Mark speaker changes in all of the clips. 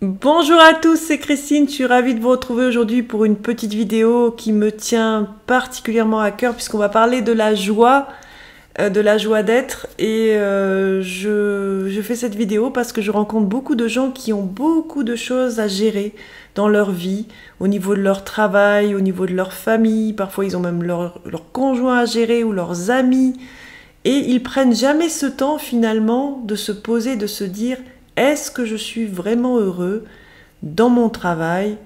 Speaker 1: Bonjour à tous, c'est Christine, je suis ravie de vous retrouver aujourd'hui pour une petite vidéo qui me tient particulièrement à cœur puisqu'on va parler de la joie d'être et je fais cette vidéo parce que je rencontre beaucoup de gens qui ont beaucoup de choses à gérer dans leur vie, au niveau de leur travail, au niveau de leur famille, parfois ils ont même leur conjoint à gérer ou leurs amis et ils prennent jamais ce temps finalement de se poser, de se dire est-ce que je suis vraiment heureux dans mon travail,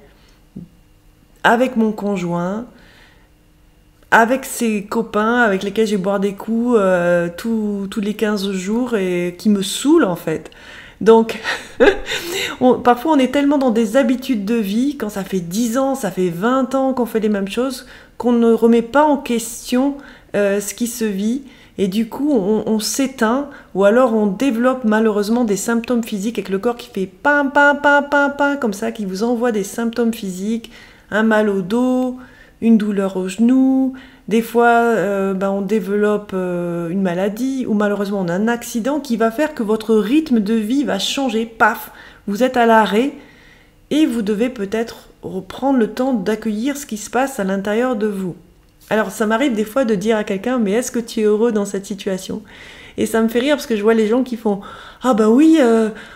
Speaker 1: avec mon conjoint, avec ses copains avec lesquels je vais boire des coups tous les 15 jours et qui me saoulent en fait. Donc, parfois on est tellement dans des habitudes de vie, quand ça fait 10 ans, ça fait 20 ans qu'on fait les mêmes choses, qu'on ne remet pas en question ce qui se vit. Et du coup, on s'éteint ou alors on développe malheureusement des symptômes physiques avec le corps qui fait pam, pam, pam, pam, pam, comme ça, qui vous envoie des symptômes physiques, un mal au dos, une douleur au genou. Des fois, on développe une maladie ou malheureusement on a un accident qui va faire que votre rythme de vie va changer. Paf, vous êtes à l'arrêt et vous devez peut-être reprendre le temps d'accueillir ce qui se passe à l'intérieur de vous. Alors ça m'arrive des fois de dire à quelqu'un mais est-ce que tu es heureux dans cette situation? Et ça me fait rire parce que je vois les gens qui font ah bah oui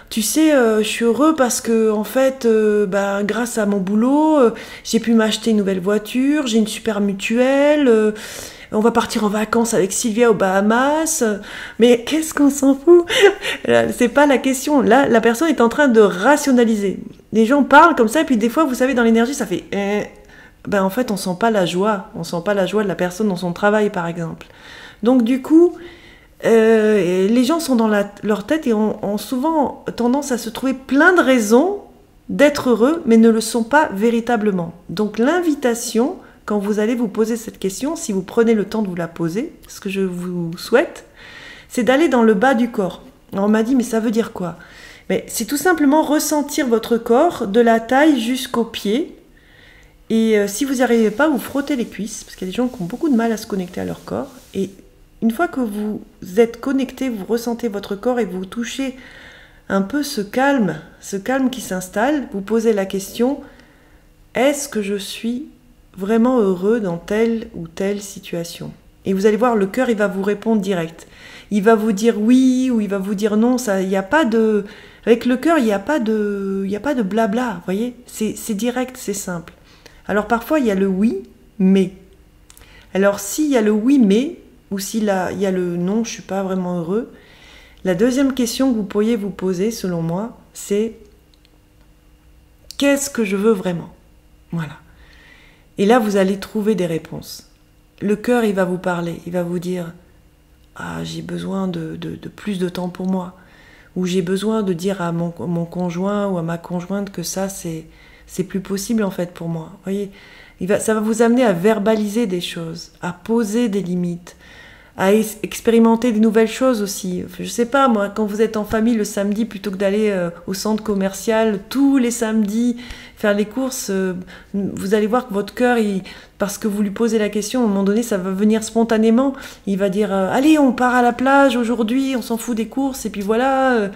Speaker 1: tu sais je suis heureux parce que en fait grâce à mon boulot j'ai pu m'acheter une nouvelle voiture, j'ai une super mutuelle, on va partir en vacances avec Sylvia aux Bahamas, mais qu'est-ce qu'on s'en fout? C'est pas la question. Là la personne est en train de rationaliser. Les gens parlent comme ça et puis des fois vous savez dans l'énergie ça fait en fait, on sent pas la joie. On sent pas la joie de la personne dans son travail, par exemple. Donc, du coup, les gens sont dans leur tête et ont souvent tendance à se trouver plein de raisons d'être heureux, mais ne le sont pas véritablement. Donc, l'invitation, quand vous allez vous poser cette question, si vous prenez le temps de vous la poser, ce que je vous souhaite, c'est d'aller dans le bas du corps. Alors, on m'a dit, mais ça veut dire quoi? Mais c'est tout simplement ressentir votre corps de la taille jusqu'aux pieds. Et si vous n'y arrivez pas, vous frottez les cuisses, parce qu'il y a des gens qui ont beaucoup de mal à se connecter à leur corps. Et une fois que vous êtes connecté, vous ressentez votre corps et vous touchez un peu ce calme qui s'installe, vous posez la question, est-ce que je suis vraiment heureux dans telle ou telle situation? Et vous allez voir, le cœur, il va vous répondre direct. Il va vous dire oui ou il va vous dire non. Il n'y a pas de... Avec le cœur, il n'y a pas de blabla, vous voyez? C'est direct, c'est simple. Alors parfois il y a le oui, mais. Alors s'il y a le oui, mais, ou s'il y a le non, je ne suis pas vraiment heureux, la deuxième question que vous pourriez vous poser, selon moi, c'est qu'est-ce que je veux vraiment? Voilà. Et là, vous allez trouver des réponses. Le cœur, il va vous parler, il va vous dire ah, j'ai besoin de plus de temps pour moi, ou j'ai besoin de dire à mon conjoint ou à ma conjointe que ça, c'est plus possible en fait pour moi. Vous voyez, ça va vous amener à verbaliser des choses, à poser des limites, à expérimenter des nouvelles choses aussi. Je sais pas moi, quand vous êtes en famille le samedi, plutôt que d'aller au centre commercial tous les samedis faire les courses, vous allez voir que votre cœur, parce que vous lui posez la question, à un moment donné, ça va venir spontanément. Il va dire allez, on part à la plage aujourd'hui, on s'en fout des courses et puis voilà.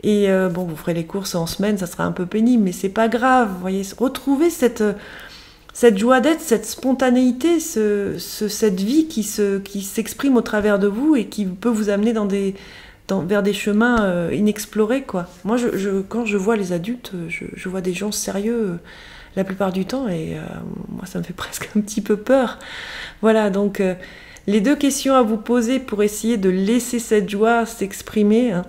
Speaker 1: Et vous ferez les courses en semaine, ça sera un peu pénible, mais c'est pas grave. Vous voyez, retrouvez cette joie d'être, cette spontanéité, cette vie qui s'exprime au travers de vous et qui peut vous amener vers des chemins inexplorés, quoi. Moi, quand je vois les adultes, je vois des gens sérieux la plupart du temps et moi, ça me fait presque un petit peu peur. Voilà, donc les deux questions à vous poser pour essayer de laisser cette joie s'exprimer, hein,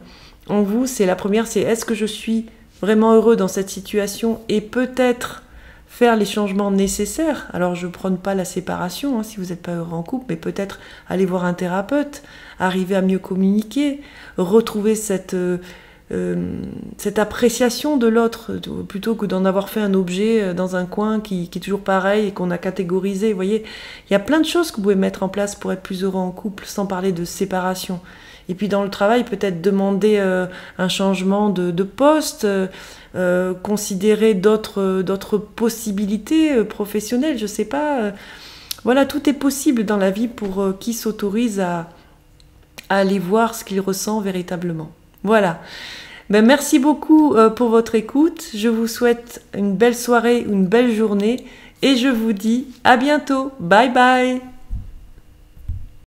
Speaker 1: en vous, c'est la première, c'est est-ce que je suis vraiment heureux dans cette situation et peut-être faire les changements nécessaires. Alors je ne prône pas la séparation si vous n'êtes pas heureux en couple, mais peut-être aller voir un thérapeute, arriver à mieux communiquer, retrouver cette appréciation de l'autre plutôt que d'en avoir fait un objet dans un coin qui est toujours pareil et qu'on a catégorisé. Vous voyez, il y a plein de choses que vous pouvez mettre en place pour être plus heureux en couple sans parler de séparation. Et puis dans le travail, peut-être demander un changement de poste, considérer d'autres possibilités professionnelles, je sais pas. Voilà, tout est possible dans la vie pour qui s'autorise à aller voir ce qu'il ressent véritablement. Voilà. Ben, merci beaucoup pour votre écoute. Je vous souhaite une belle soirée, une belle journée et je vous dis à bientôt. Bye bye.